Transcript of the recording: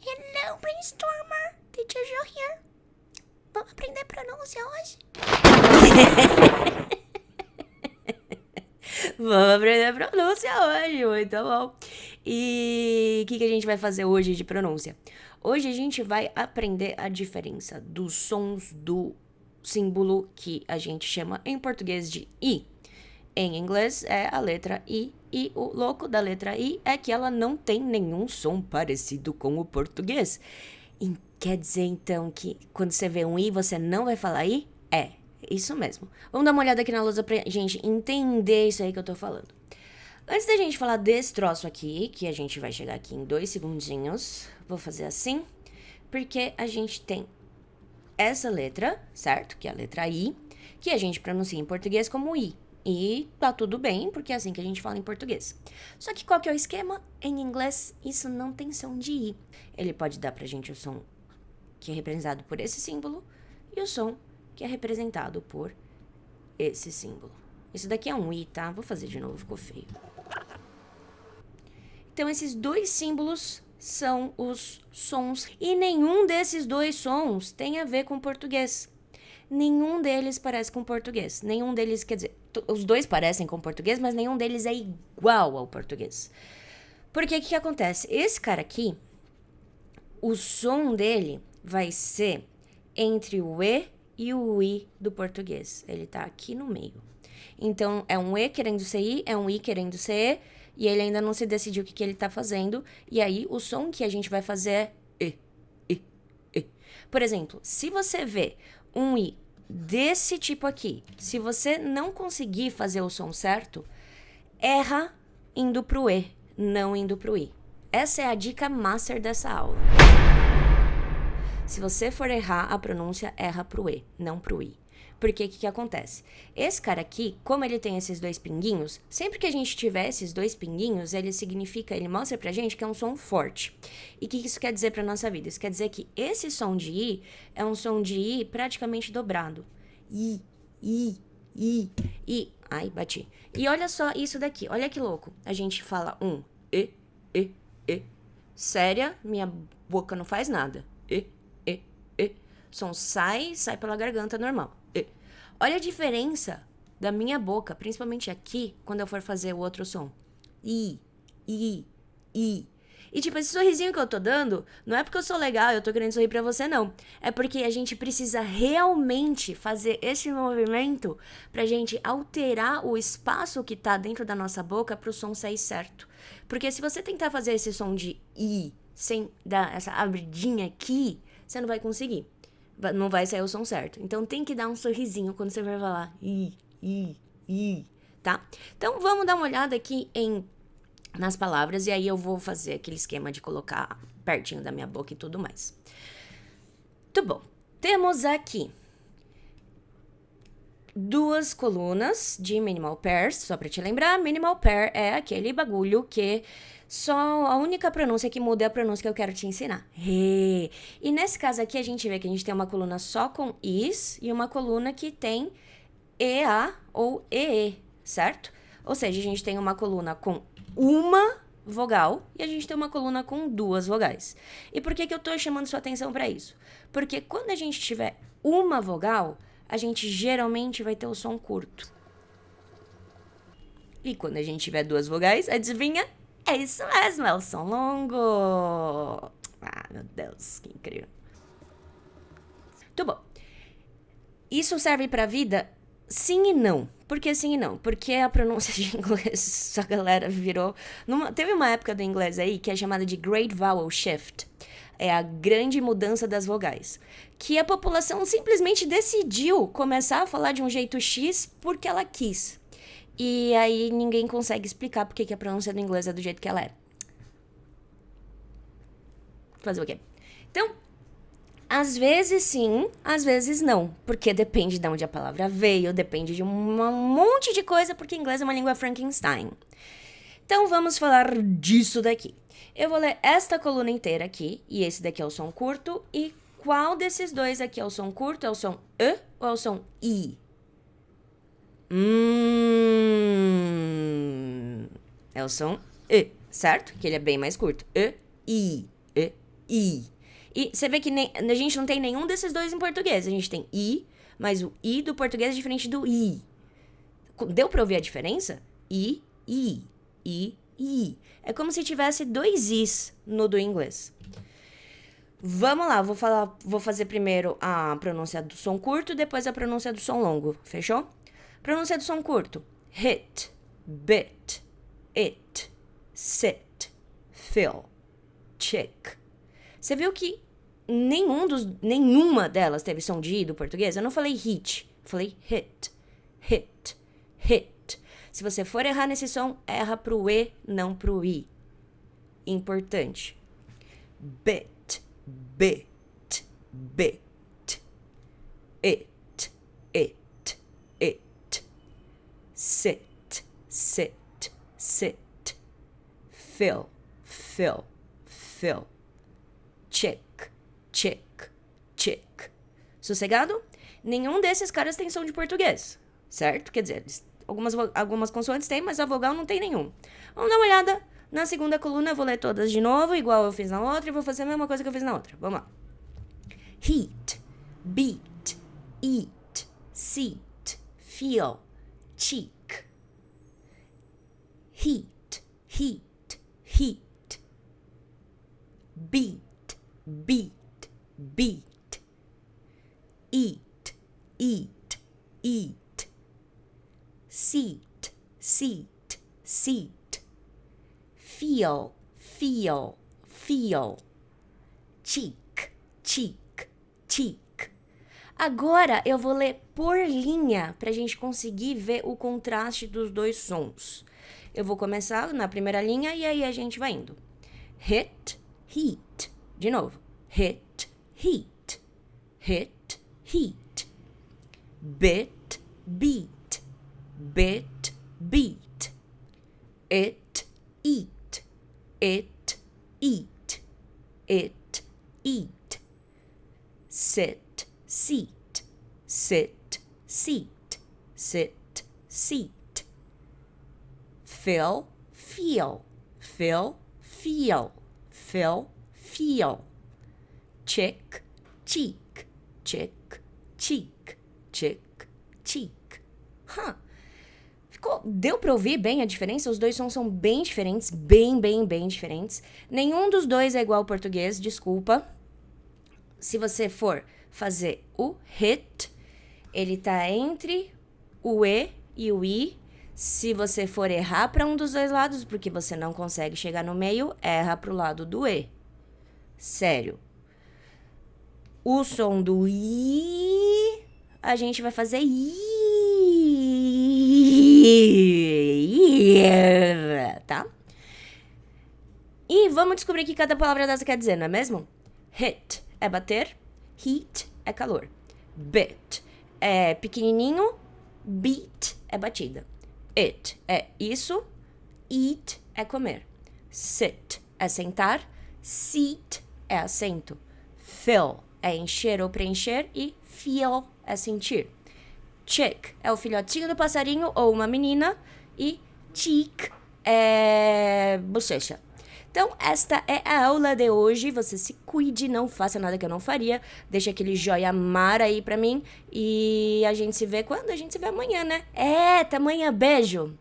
Hello, Brainstormer. Teacher Jo here. Vamos aprender pronúncia hoje? Vamos aprender pronúncia hoje, muito bom. E o que a gente vai fazer hoje de pronúncia? Hoje a gente vai aprender a diferença dos sons do símbolo que a gente chama em português de I. Em inglês é a letra I, e o louco da letra I é que ela não tem nenhum som parecido com o português. E quer dizer então que quando você vê um I, você não vai falar I? É, isso mesmo. Vamos dar uma olhada aqui na lousa pra gente entender isso aí que eu tô falando. Antes da gente falar desse troço aqui, que a gente vai chegar aqui em 2 segundinhos, vou fazer assim, porque a gente tem essa letra, certo? Que é a letra I, que a gente pronuncia em português como I. E tá tudo bem, porque é assim que a gente fala em português. Só que qual que é o esquema? Em inglês, isso não tem som de I. Ele pode dar pra gente o som que é representado por esse símbolo e o som que é representado por esse símbolo. Isso daqui é um I, tá? Vou fazer de novo, ficou feio. Então, esses dois símbolos são os sons. E nenhum desses dois sons tem a ver com português. Nenhum deles parece com português. Nenhum deles, quer dizer, os dois parecem com português, mas nenhum deles é igual ao português. Porque o que acontece? Esse cara aqui, o som dele vai ser entre o E e o I do português. Ele tá aqui no meio. Então, é um E querendo ser I, é um I querendo ser E, e ele ainda não se decidiu o que ele tá fazendo. E aí, o som que a gente vai fazer é E, I, I. Por exemplo, se você vê um I desse tipo aqui, se você não conseguir fazer o som certo, erra indo pro E, não indo pro I. Essa é a dica master dessa aula. Se você for errar a pronúncia, erra pro E, não pro I. Porque o que acontece? Esse cara aqui, como ele tem esses dois pinguinhos, sempre que a gente tiver esses dois pinguinhos, ele mostra pra gente que é um som forte. E o que isso quer dizer pra nossa vida? Isso quer dizer que esse som de I é um som de I praticamente dobrado. I, I, I, I. Ai, bati. E olha só isso daqui, olha que louco. A gente fala E, E. Séria, minha boca não faz nada. E. Som sai pela garganta normal. Olha a diferença da minha boca, principalmente aqui, quando eu for fazer o outro som. I. E tipo, esse sorrisinho que eu tô dando, não é porque eu sou legal, eu tô querendo sorrir pra você, não. É porque a gente precisa realmente fazer esse movimento pra gente alterar o espaço que tá dentro da nossa boca pro som sair certo. Porque se você tentar fazer esse som de I sem dar essa abridinha aqui, você não vai conseguir. Não vai sair o som certo. Então tem que dar um sorrisinho quando você vai falar I, tá? Então vamos dar uma olhada aqui nas palavras e aí eu vou fazer aquele esquema de colocar pertinho da minha boca e tudo mais. Muito bom. Temos aqui 2 colunas de minimal pairs, só pra te lembrar, minimal pair é aquele bagulho que só a única pronúncia que muda é a pronúncia que eu quero te ensinar. E nesse caso aqui a gente vê que a gente tem uma coluna só com is e uma coluna que tem EA ou EE, certo? Ou seja, a gente tem uma coluna com uma vogal e a gente tem uma coluna com 2 vogais. E por que eu tô chamando sua atenção pra isso? Porque quando a gente tiver uma vogal, a gente geralmente vai ter o som curto. E quando a gente tiver 2 vogais, adivinha? É isso mesmo, é o som longo. Ah, meu Deus, que incrível. Muito bom. Isso serve pra vida? Sim e não. Por que sim e não? Porque a pronúncia de inglês, a galera virou... Teve uma época do inglês aí que é chamada de Great Vowel Shift. É a grande mudança das vogais. Que a população simplesmente decidiu começar a falar de um jeito X porque ela quis. E aí ninguém consegue explicar por que a pronúncia do inglês é do jeito que ela é. Fazer o quê? Então, às vezes sim, às vezes não. Porque depende de onde a palavra veio, depende de um monte de coisa, porque inglês é uma língua Frankenstein. Então vamos falar disso daqui. Eu vou ler esta coluna inteira aqui, e esse daqui é o som curto, e qual desses dois aqui é o som curto? É o som E ou é o som I? É o som E, certo? Que ele é bem mais curto. E, I, I. E você vê que a gente não tem nenhum desses dois em português. A gente tem I, mas o I do português é diferente do I. Deu pra ouvir a diferença? I, I, I, I. É como se tivesse dois Is no do inglês. Vamos lá, vou fazer primeiro a pronúncia do som curto, depois a pronúncia do som longo, fechou? Pronúncia do som curto. Hit, bit, it, sit, fill, chick. Você viu que nenhuma delas teve som de I do português? Eu não falei hit, falei hit, hit, hit. Se você for errar nesse som, erra pro E, não pro I. Importante. Bit, bit, bit. It, it, it. Sit, sit, sit. Fill, fill, fill. Chick, chick, chick. Sossegado? Nenhum desses caras tem som de português, certo? Quer dizer, algumas consoantes tem, mas a vogal não tem nenhum. Vamos dar uma olhada na segunda coluna. Eu vou ler todas de novo, igual eu fiz na outra, e vou fazer a mesma coisa que eu fiz na outra. Vamos lá. Heat, beat, eat, seat, feel, cheek. Heat, heat, heat. Beat, beat, beat. Eat, eat, eat. Seat, seat, seat. Feel, feel, feel. Cheek, cheek, cheek. Agora eu vou ler por linha pra gente conseguir ver o contraste dos dois sons. Eu vou começar na primeira linha e aí a gente vai indo. Hit, heat. De novo. Hit, heat. Hit, heat. Bit, beat. Bit, beat. It, eat. It, eat. It, eat. Sit, seat. Sit, seat. Sit, seat. Fill, feel. Fill, feel. Fill, feel. Chick, cheek. Chick, cheek. Chick, cheek. Deu pra ouvir bem a diferença? Os dois sons são bem diferentes, bem diferentes. Nenhum dos dois é igual ao português, desculpa. Se você for fazer o hit, ele tá entre o E e o I. Se você for errar para um dos dois lados, porque você não consegue chegar no meio, erra pro lado do E. Sério. O som do I, a gente vai fazer I, tá? E vamos descobrir o que cada palavra dessa quer dizer, não é mesmo? Hit é bater, heat é calor. Bit é pequenininho, beat é batida. It é isso, eat é comer. Sit é sentar, seat é assento. Fill é encher ou preencher e feel é sentir. Chick é o filhotinho do passarinho ou uma menina e cheek é bochecha. Então, esta é a aula de hoje. Você se cuide, não faça nada que eu não faria. Deixa aquele joia amar aí pra mim. E a gente se vê quando? A gente se vê amanhã, né? Até amanhã. Beijo!